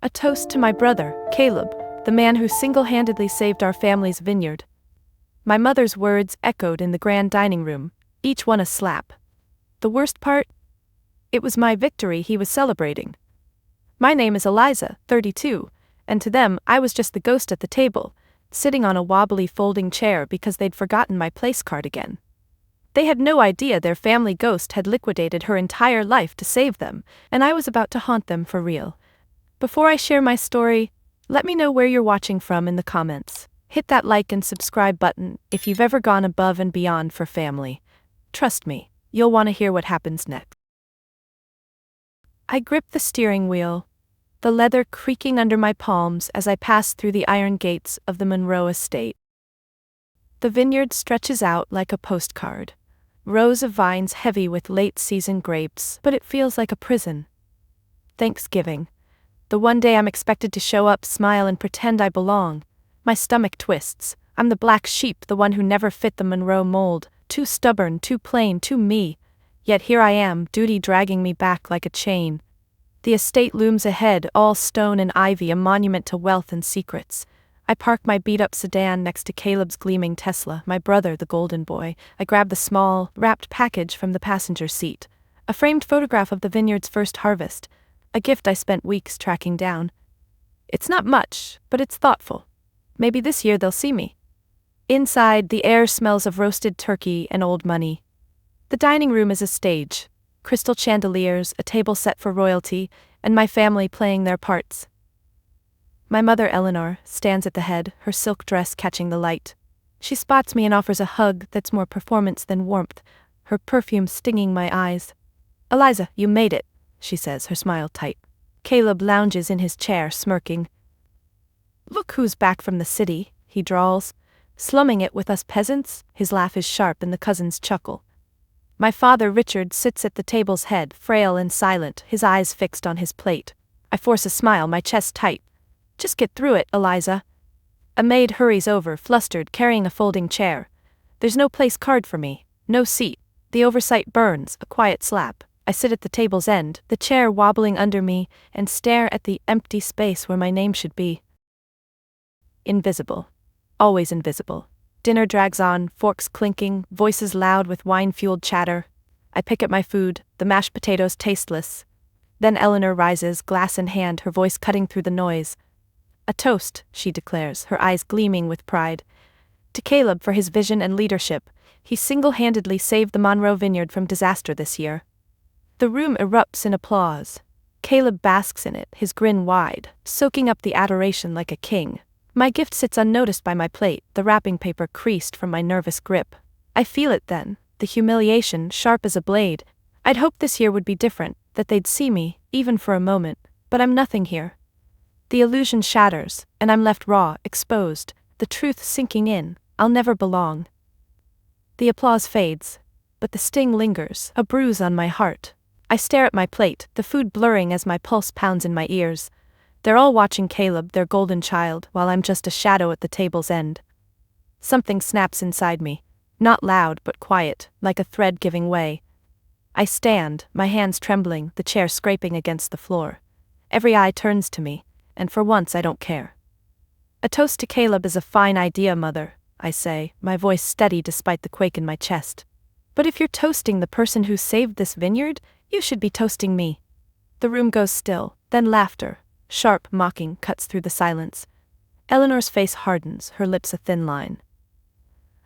A toast to my brother, Caleb, the man who single-handedly saved our family's vineyard. My mother's words echoed in the grand dining room, each one a slap. The worst part? It was my victory he was celebrating. My name is Eliza, 32, and to them I was just the ghost at the table, sitting on a wobbly folding chair because they'd forgotten my place card again. They had no idea their family ghost had liquidated her entire life to save them, and I was about to haunt them for real. Before I share my story, let me know where you're watching from in the comments. Hit that like and subscribe button if you've ever gone above and beyond for family. Trust me, you'll want to hear what happens next. I gripped the steering wheel, the leather creaking under my palms as I passed through the iron gates of the Monroe estate. The vineyard stretches out like a postcard, rows of vines heavy with late-season grapes, but it feels like a prison. Thanksgiving. The one day I'm expected to show up, smile, and pretend I belong. My stomach twists. I'm the black sheep, the one who never fit the Monroe mold, too stubborn, too plain, too me. Yet here I am, duty dragging me back like a chain. The estate looms ahead, all stone and ivy, a monument to wealth and secrets. I park my beat-up sedan next to Caleb's gleaming Tesla, my brother, the golden boy. I grab the small, wrapped package from the passenger seat. A framed photograph of the vineyard's first harvest. A gift I spent weeks tracking down. It's not much, but it's thoughtful. Maybe this year they'll see me. Inside, the air smells of roasted turkey and old money. The dining room is a stage. Crystal chandeliers, a table set for royalty, and my family playing their parts. My mother, Eleanor, stands at the head, her silk dress catching the light. She spots me and offers a hug that's more performance than warmth, her perfume stinging my eyes. "Eliza, you made it," she says, her smile tight. Caleb lounges in his chair, smirking. "Look who's back from the city," he drawls. "Slumming it with us peasants?" His laugh is sharp and the cousins chuckle. My father, Richard, sits at the table's head, frail and silent, his eyes fixed on his plate. I force a smile, my chest tight. "Just get through it, Eliza." A maid hurries over, flustered, carrying a folding chair. There's no place card for me, no seat. The oversight burns, a quiet slap. I sit at the table's end, the chair wobbling under me, and stare at the empty space where my name should be. Invisible. Always invisible. Dinner drags on, forks clinking, voices loud with wine-fueled chatter. I pick at my food, the mashed potatoes tasteless. Then Eleanor rises, glass in hand, her voice cutting through the noise. "A toast," she declares, her eyes gleaming with pride. "To Caleb for his vision and leadership. He single-handedly saved the Monroe vineyard from disaster this year." The room erupts in applause. Caleb basks in it, his grin wide, soaking up the adoration like a king. My gift sits unnoticed by my plate, the wrapping paper creased from my nervous grip. I feel it then, the humiliation, sharp as a blade. I'd hoped this year would be different, that they'd see me, even for a moment, but I'm nothing here. The illusion shatters, and I'm left raw, exposed, the truth sinking in. I'll never belong. The applause fades, but the sting lingers, a bruise on my heart. I stare at my plate, the food blurring as my pulse pounds in my ears. They're all watching Caleb, their golden child, while I'm just a shadow at the table's end. Something snaps inside me, not loud but quiet, like a thread giving way. I stand, my hands trembling, the chair scraping against the floor. Every eye turns to me, and for once I don't care. "A toast to Caleb is a fine idea, Mother," I say, my voice steady despite the quake in my chest. "But if you're toasting the person who saved this vineyard, you should be toasting me." The room goes still, then laughter, sharp, mocking, cuts through the silence. Eleanor's face hardens, her lips a thin line.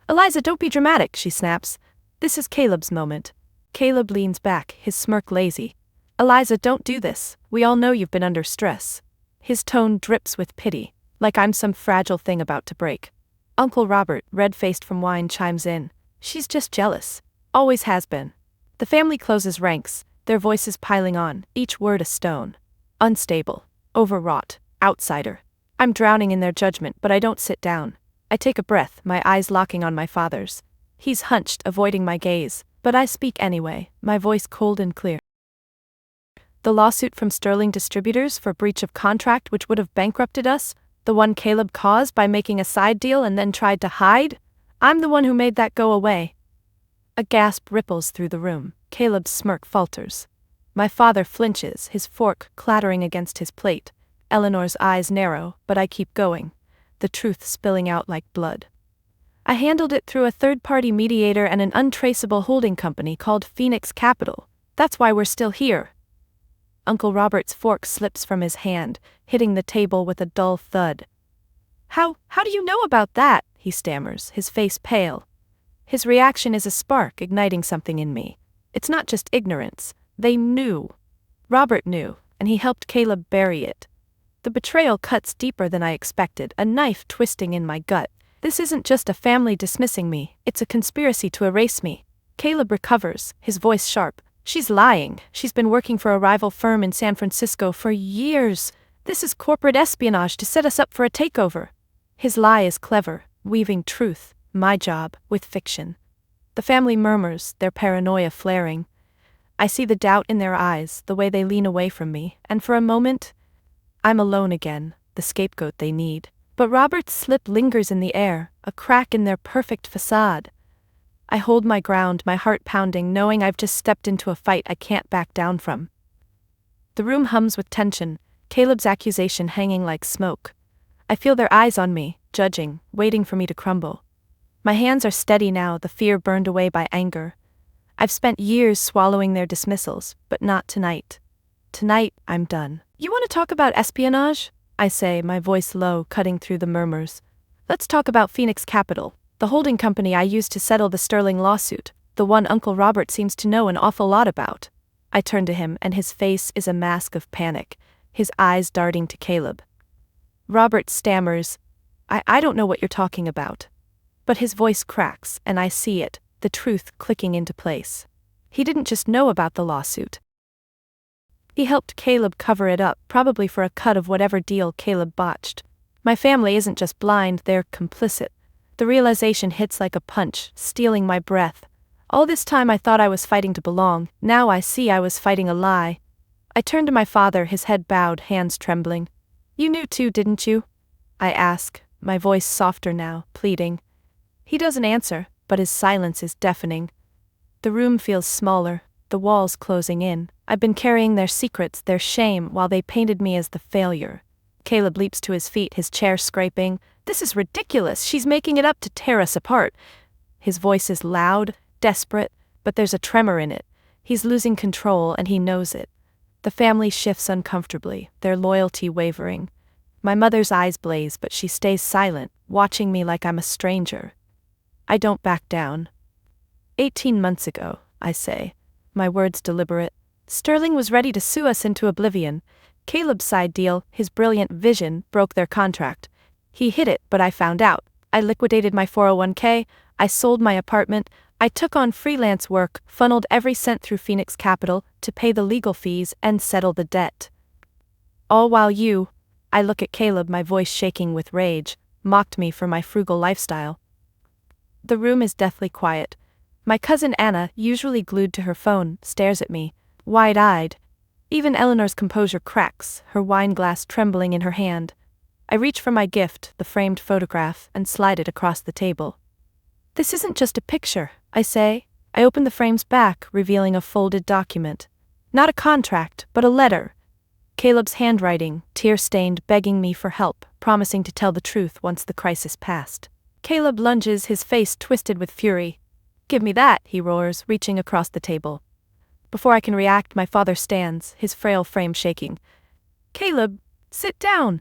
"Eliza, don't be dramatic," she snaps. "This is Caleb's moment." Caleb leans back, his smirk lazy. "Eliza, don't do this. We all know you've been under stress." His tone drips with pity, like I'm some fragile thing about to break. Uncle Robert, red-faced from wine, chimes in. "She's just jealous. Always has been." The family closes ranks, their voices piling on, each word a stone. Unstable, overwrought, outsider. I'm drowning in their judgment, but I don't sit down. I take a breath, my eyes locking on my father's. He's hunched, avoiding my gaze, but I speak anyway, my voice cold and clear. "The lawsuit from Sterling Distributors for breach of contract which would have bankrupted us, the one Caleb caused by making a side deal and then tried to hide? I'm the one who made that go away." A gasp ripples through the room. Caleb's smirk falters. My father flinches, his fork clattering against his plate. Eleanor's eyes narrow, but I keep going, the truth spilling out like blood. I handled it through a third-party mediator and an untraceable holding company called Phoenix Capital. That's why we're still here. Uncle Robert's fork slips from his hand, hitting the table with a dull thud. How do you know about that? He stammers, his face pale. His reaction is a spark igniting something in me. It's not just ignorance. They knew. Robert knew, and he helped Caleb bury it. The betrayal cuts deeper than I expected, a knife twisting in my gut. This isn't just a family dismissing me, it's a conspiracy to erase me. Caleb recovers, his voice sharp. She's lying. She's been working for a rival firm in San Francisco for years. This is corporate espionage to set us up for a takeover. His lie is clever, weaving truth, my job, with fiction. The family murmurs, their paranoia flaring. I see the doubt in their eyes, the way they lean away from me, and for a moment, I'm alone again, the scapegoat they need. But Robert's slip lingers in the air, a crack in their perfect facade. I hold my ground, my heart pounding, knowing I've just stepped into a fight I can't back down from. The room hums with tension, Caleb's accusation hanging like smoke. I feel their eyes on me, judging, waiting for me to crumble. My hands are steady now, the fear burned away by anger. I've spent years swallowing their dismissals, but not tonight. Tonight, I'm done. You want to talk about espionage? I say, my voice low, cutting through the murmurs. Let's talk about Phoenix Capital, the holding company I used to settle the Sterling lawsuit, the one Uncle Robert seems to know an awful lot about. I turn to him, and his face is a mask of panic, his eyes darting to Caleb. Robert stammers, I don't know what you're talking about. But his voice cracks, and I see it, the truth clicking into place. He didn't just know about the lawsuit. He helped Caleb cover it up, probably for a cut of whatever deal Caleb botched. My family isn't just blind, they're complicit. The realization hits like a punch, stealing my breath. All this time I thought I was fighting to belong, now I see I was fighting a lie. I turned to my father, his head bowed, hands trembling. You knew too, didn't you? I ask, my voice softer now, pleading. He doesn't answer, but his silence is deafening. The room feels smaller, the walls closing in. I've been carrying their secrets, their shame, while they painted me as the failure. Caleb leaps to his feet, his chair scraping. This is ridiculous, she's making it up to tear us apart. His voice is loud, desperate, but there's a tremor in it. He's losing control, and he knows it. The family shifts uncomfortably, their loyalty wavering. My mother's eyes blaze, but she stays silent, watching me like I'm a stranger. I don't back down. 18 months ago, I say, my words deliberate. Sterling was ready to sue us into oblivion. Caleb's side deal, his brilliant vision, broke their contract. He hid it, but I found out. I liquidated my 401k, I sold my apartment, I took on freelance work, funneled every cent through Phoenix Capital to pay the legal fees and settle the debt. All while you, I look at Caleb, my voice shaking with rage, mocked me for my frugal lifestyle. The room is deathly quiet. My cousin Anna, usually glued to her phone, stares at me, wide-eyed. Even Eleanor's composure cracks, her wine glass trembling in her hand. I reach for my gift, the framed photograph, and slide it across the table. This isn't just a picture, I say. I open the frames back, revealing a folded document. Not a contract, but a letter. Caleb's handwriting, tear-stained, begging me for help, promising to tell the truth once the crisis passed. Caleb lunges, his face twisted with fury. Give me that, he roars, reaching across the table. Before I can react, my father stands, his frail frame shaking. Caleb, sit down!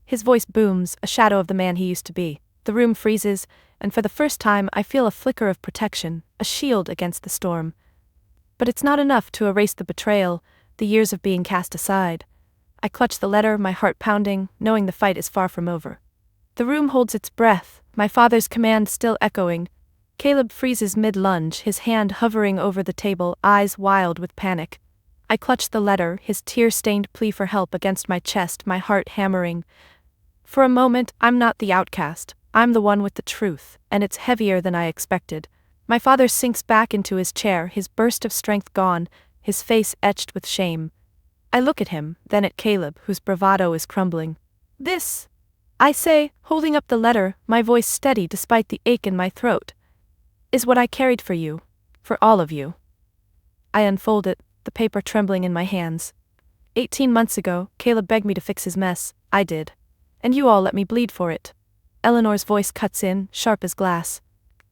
His voice booms, a shadow of the man he used to be. The room freezes, and for the first time I feel a flicker of protection, a shield against the storm. But it's not enough to erase the betrayal, the years of being cast aside. I clutch the letter, my heart pounding, knowing the fight is far from over. The room holds its breath, my father's command still echoing. Caleb freezes mid-lunge, his hand hovering over the table, eyes wild with panic. I clutch the letter, his tear-stained plea for help against my chest, my heart hammering. For a moment, I'm not the outcast. I'm the one with the truth, and it's heavier than I expected. My father sinks back into his chair, his burst of strength gone, his face etched with shame. I look at him, then at Caleb, whose bravado is crumbling. This, I say, holding up the letter, my voice steady despite the ache in my throat, is what I carried for you, for all of you. I unfold it, the paper trembling in my hands. 18 months ago, Caleb begged me to fix his mess. I did. And you all let me bleed for it. Eleanor's voice cuts in, sharp as glass.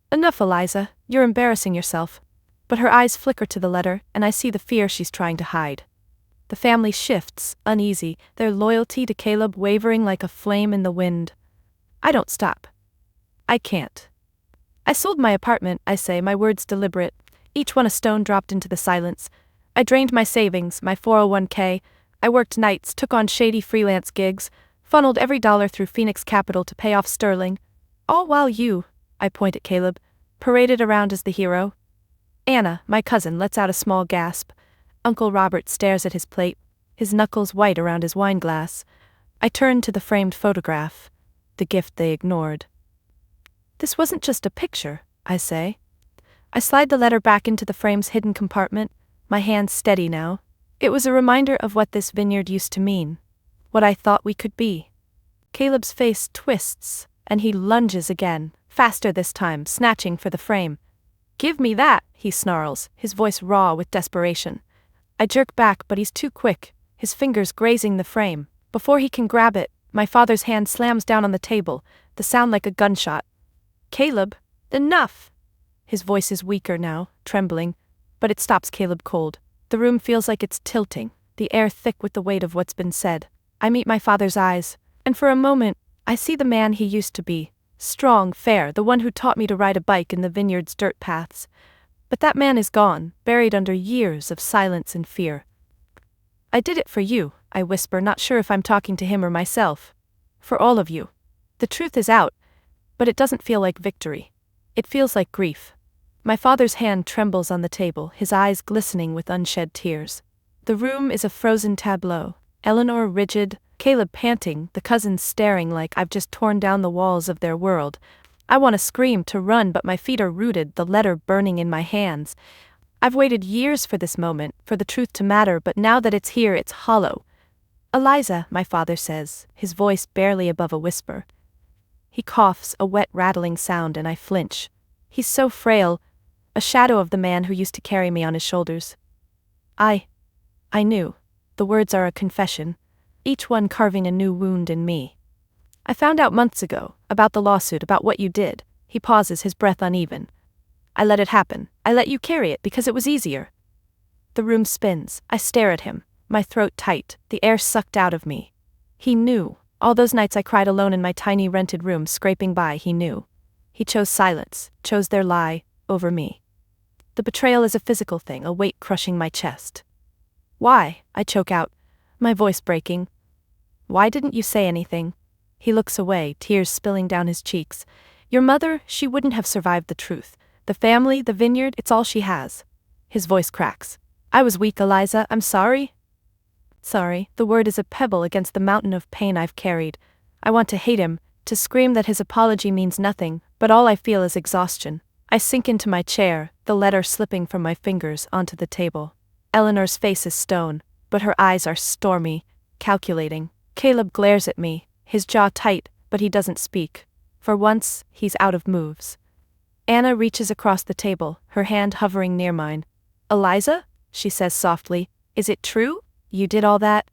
Enough, Eliza, you're embarrassing yourself. But her eyes flicker to the letter, and I see the fear she's trying to hide. The family shifts, uneasy, their loyalty to Caleb wavering like a flame in the wind. I don't stop. I can't. I sold my apartment, I say, my words deliberate, each one a stone dropped into the silence. I drained my savings, my 401k. I worked nights, took on shady freelance gigs, funneled every dollar through Phoenix Capital to pay off Sterling. All while you, I point at Caleb, paraded around as the hero. Anna, my cousin, lets out a small gasp. Uncle Robert stares at his plate, his knuckles white around his wine glass. I turn to the framed photograph, the gift they ignored. This wasn't just a picture, I say. I slide the letter back into the frame's hidden compartment, my hands steady now. It was a reminder of what this vineyard used to mean, what I thought we could be. Caleb's face twists, and he lunges again, faster this time, snatching for the frame. Give me that, he snarls, his voice raw with desperation. I jerk back, but he's too quick, his fingers grazing the frame. Before he can grab it, my father's hand slams down on the table, the sound like a gunshot. Caleb, enough! His voice is weaker now, trembling, but it stops Caleb cold. The room feels like it's tilting, the air thick with the weight of what's been said. I meet my father's eyes, and for a moment, I see the man he used to be. Strong, fair, the one who taught me to ride a bike in the vineyard's dirt paths. But that man is gone, buried under years of silence and fear. I did it for you, I whisper, not sure if I'm talking to him or myself. For all of you. The truth is out, but it doesn't feel like victory. It feels like grief. My father's hand trembles on the table, his eyes glistening with unshed tears. The room is a frozen tableau. Eleanor rigid, Caleb panting, the cousins staring like I've just torn down the walls of their world. I want to scream, to run, but my feet are rooted, the letter burning in my hands. I've waited years for this moment, for the truth to matter, but now that it's here, it's hollow. Eliza, my father says, his voice barely above a whisper. He coughs, a wet rattling sound, and I flinch. He's so frail, a shadow of the man who used to carry me on his shoulders. I knew. The words are a confession, each one carving a new wound in me. I found out months ago, about the lawsuit, about what you did. He pauses, his breath uneven. I let it happen. I let you carry it because it was easier. The room spins. I stare at him, my throat tight, the air sucked out of me. He knew. All those nights I cried alone in my tiny rented room, scraping by, he knew. He chose silence, chose their lie, over me. The betrayal is a physical thing, a weight crushing my chest. Why? I choke out, my voice breaking. Why didn't you say anything? He looks away, tears spilling down his cheeks. Your mother, she wouldn't have survived the truth. The family, the vineyard, it's all she has. His voice cracks. I was weak, Eliza, I'm sorry. Sorry, the word is a pebble against the mountain of pain I've carried. I want to hate him, to scream that his apology means nothing, but all I feel is exhaustion. I sink into my chair, the letter slipping from my fingers onto the table. Eleanor's face is stone, but her eyes are stormy, calculating. Caleb glares at me, his jaw tight, but he doesn't speak. For once, he's out of moves. Anna reaches across the table, her hand hovering near mine. Eliza? She says softly. Is it true? You did all that?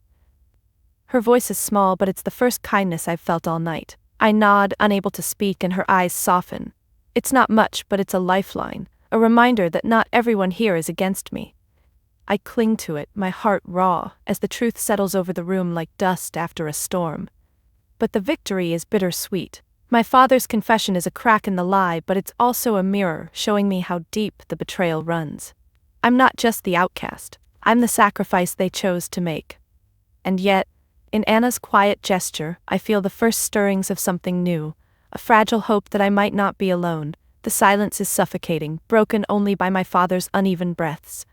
Her voice is small, but it's the first kindness I've felt all night. I nod, unable to speak, and her eyes soften. It's not much, but it's a lifeline, a reminder that not everyone here is against me. I cling to it, my heart raw, as the truth settles over the room like dust after a storm. But the victory is bittersweet. My father's confession is a crack in the lie, but it's also a mirror showing me how deep the betrayal runs. I'm not just the outcast. I'm the sacrifice they chose to make. And yet, in Anna's quiet gesture, I feel the first stirrings of something new, a fragile hope that I might not be alone. The silence is suffocating, broken only by my father's uneven breaths.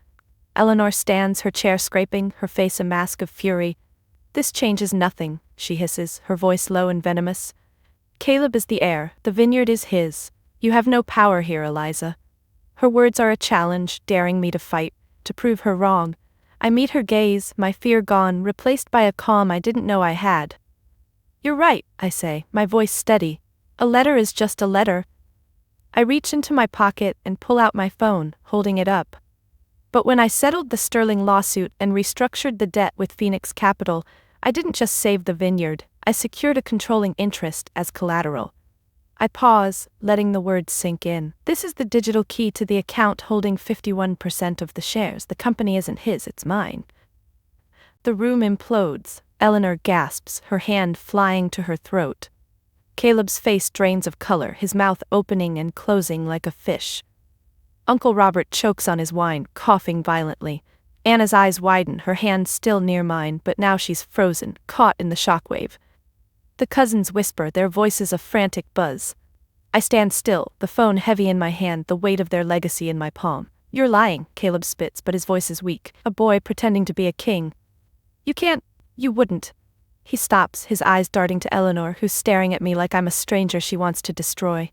Eleanor stands, her chair scraping, her face a mask of fury. This changes nothing, she hisses, her voice low and venomous. Caleb is the heir, the vineyard is his. You have no power here, Eliza. Her words are a challenge, daring me to fight, to prove her wrong. I meet her gaze, my fear gone, replaced by a calm I didn't know I had. You're right, I say, my voice steady. A letter is just a letter. I reach into my pocket and pull out my phone, holding it up. But when I settled the Sterling lawsuit and restructured the debt with Phoenix Capital, I didn't just save the vineyard, I secured a controlling interest as collateral. I pause, letting the words sink in. This is the digital key to the account holding 51% of the shares. The company isn't his, it's mine. The room implodes. Eleanor gasps, her hand flying to her throat. Caleb's face drains of color, his mouth opening and closing like a fish. Uncle Robert chokes on his wine, coughing violently. Anna's eyes widen, her hand still near mine, but now she's frozen, caught in the shockwave. The cousins whisper, their voices a frantic buzz. I stand still, the phone heavy in my hand, the weight of their legacy in my palm. You're lying, Caleb spits, but his voice is weak. A boy pretending to be a king. You wouldn't. He stops, his eyes darting to Eleanor, who's staring at me like I'm a stranger she wants to destroy.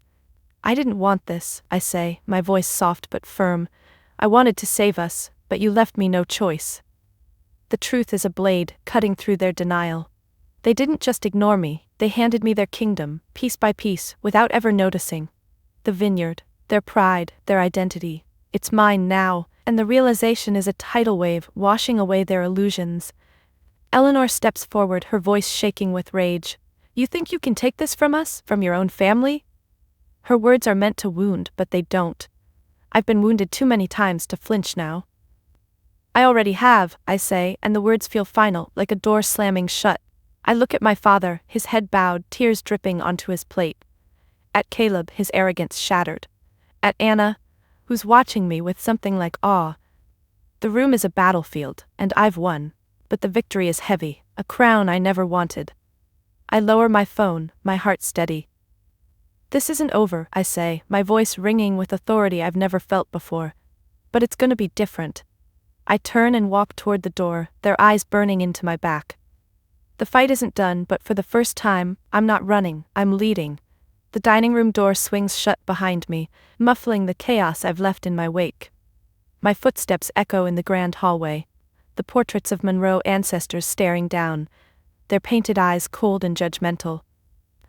I didn't want this, I say, my voice soft but firm. I wanted to save us, but you left me no choice. The truth is a blade, cutting through their denial. They didn't just ignore me, they handed me their kingdom, piece by piece, without ever noticing. The vineyard, their pride, their identity. It's mine now, and the realization is a tidal wave, washing away their illusions. Eleanor steps forward, her voice shaking with rage. You think you can take this from us, from your own family? Her words are meant to wound, but they don't. I've been wounded too many times to flinch now. I already have, I say, and the words feel final, like a door slamming shut. I look at my father, his head bowed, tears dripping onto his plate. At Caleb, his arrogance shattered. At Anna, who's watching me with something like awe. The room is a battlefield, and I've won. But the victory is heavy, a crown I never wanted. I lower my phone, my heart steady. This isn't over, I say, my voice ringing with authority I've never felt before. But it's gonna be different. I turn and walk toward the door, their eyes burning into my back. The fight isn't done, but for the first time, I'm not running, I'm leading. The dining room door swings shut behind me, muffling the chaos I've left in my wake. My footsteps echo in the grand hallway. The portraits of Monroe ancestors staring down, their painted eyes cold and judgmental.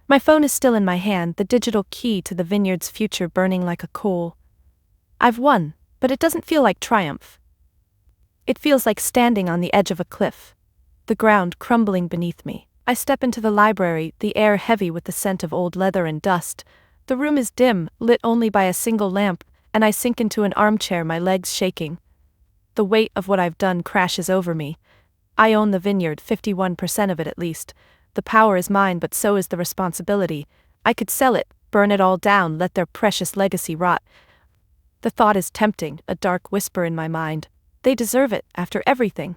My phone is still in my hand, the digital key to the vineyard's future burning like a coal. I've won, but it doesn't feel like triumph. It feels like standing on the edge of a cliff, the ground crumbling beneath me. I step into the library, the air heavy with the scent of old leather and dust. The room is dim, lit only by a single lamp, and I sink into an armchair, my legs shaking. The weight of what I've done crashes over me. I own the vineyard, 51% of it at least. The power is mine, but so is the responsibility. I could sell it, burn it all down, let their precious legacy rot. The thought is tempting, a dark whisper in my mind. They deserve it, after everything.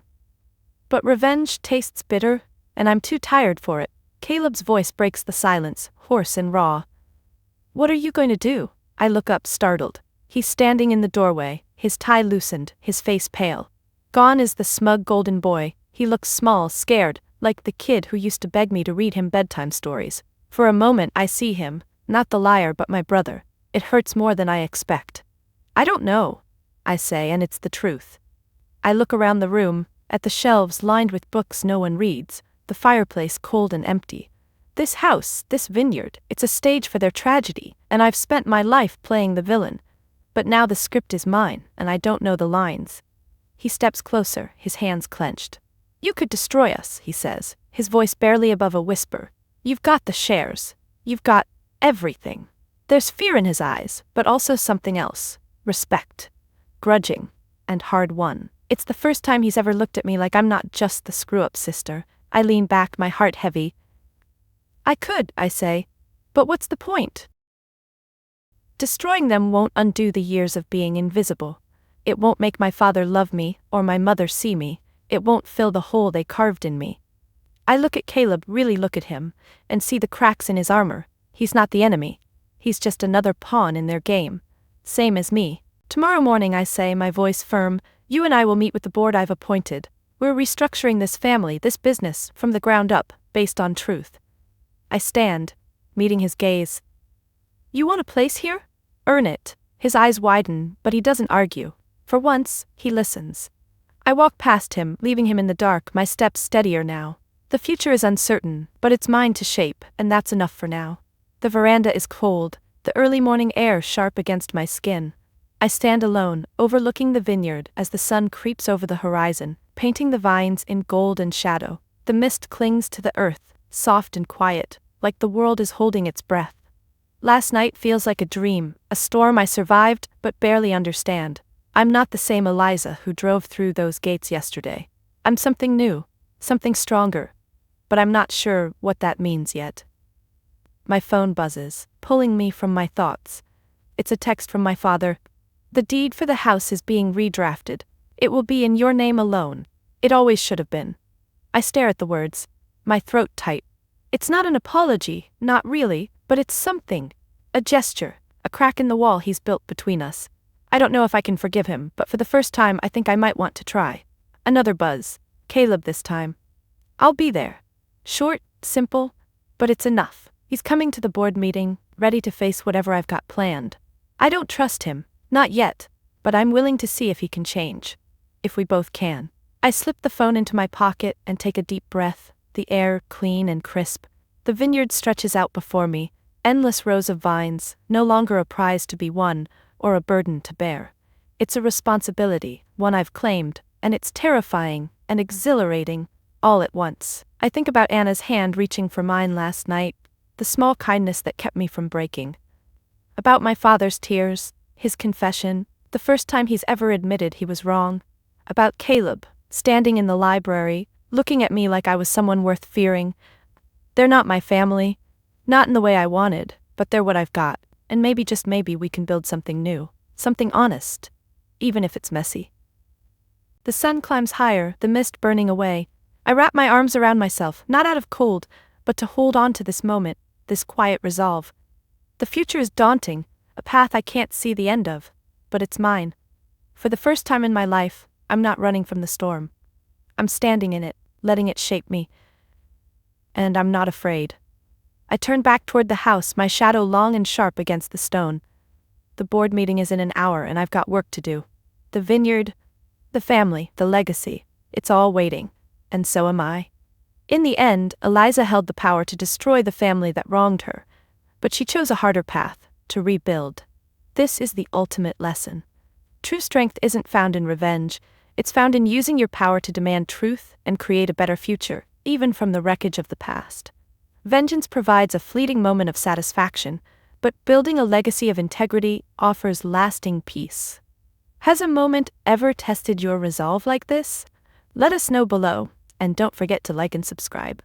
But revenge tastes bitter, and I'm too tired for it. Caleb's voice breaks the silence, hoarse and raw. What are you going to do? I look up, startled. He's standing in the doorway, his tie loosened, his face pale. Gone is the smug golden boy. He looks small, scared, like the kid who used to beg me to read him bedtime stories. For a moment I see him, not the liar but my brother. It hurts more than I expect. I don't know, I say, and it's the truth. I look around the room, at the shelves lined with books no one reads, the fireplace cold and empty. This house, this vineyard, it's a stage for their tragedy, and I've spent my life playing the villain. But now the script is mine, and I don't know the lines. He steps closer, his hands clenched. You could destroy us, he says, his voice barely above a whisper. You've got the shares. You've got everything. There's fear in his eyes, but also something else. Respect. Grudging. And hard-won. It's the first time he's ever looked at me like I'm not just the screw-up sister. I lean back, my heart heavy. I could, I say. But what's the point? Destroying them won't undo the years of being invisible. It won't make my father love me, or my mother see me. It won't fill the hole they carved in me. I look at Caleb, really look at him, and see the cracks in his armor. He's not the enemy. He's just another pawn in their game. Same as me. Tomorrow morning, I say, my voice firm, you and I will meet with the board I've appointed. We're restructuring this family, this business, from the ground up, based on truth. I stand, meeting his gaze. You want a place here? Earn it. His eyes widen, but he doesn't argue. For once, he listens. I walk past him, leaving him in the dark, my steps steadier now. The future is uncertain, but it's mine to shape, and that's enough for now. The veranda is cold, the early morning air sharp against my skin. I stand alone, overlooking the vineyard as the sun creeps over the horizon, painting the vines in gold and shadow. The mist clings to the earth, soft and quiet, like the world is holding its breath. Last night feels like a dream, a storm I survived but barely understand. I'm not the same Eliza who drove through those gates yesterday. I'm something new, something stronger, but I'm not sure what that means yet. My phone buzzes, pulling me from my thoughts. It's a text from my father. The deed for the house is being redrafted. It will be in your name alone. It always should have been. I stare at the words, my throat tight. It's not an apology, not really, but it's something. A gesture, a crack in the wall he's built between us. I don't know if I can forgive him, but for the first time I think I might want to try. Another buzz. Caleb this time. I'll be there. Short, simple, but it's enough. He's coming to the board meeting, ready to face whatever I've got planned. I don't trust him, not yet, but I'm willing to see if he can change. If we both can. I slip the phone into my pocket and take a deep breath, the air clean and crisp. The vineyard stretches out before me, endless rows of vines, no longer a prize to be won, or a burden to bear. It's a responsibility, one I've claimed, and it's terrifying and exhilarating, all at once. I think about Anna's hand reaching for mine last night, the small kindness that kept me from breaking. About my father's tears, his confession, the first time he's ever admitted he was wrong. About Caleb, standing in the library, looking at me like I was someone worth fearing. They're not my family, not in the way I wanted, but they're what I've got, and maybe just maybe we can build something new, something honest, even if it's messy. The sun climbs higher, the mist burning away. I wrap my arms around myself, not out of cold, but to hold on to this moment, this quiet resolve. The future is daunting, a path I can't see the end of, but it's mine. For the first time in my life, I'm not running from the storm. I'm standing in it, letting it shape me. And I'm not afraid. I turn back toward the house, my shadow long and sharp against the stone. The board meeting is in an hour and I've got work to do. The vineyard, the family, the legacy, it's all waiting. And so am I. In the end, Eliza held the power to destroy the family that wronged her, but she chose a harder path, to rebuild. This is the ultimate lesson. True strength isn't found in revenge, it's found in using your power to demand truth and create a better future, even from the wreckage of the past. Vengeance provides a fleeting moment of satisfaction, but building a legacy of integrity offers lasting peace. Has a moment ever tested your resolve like this? Let us know below, and don't forget to like and subscribe.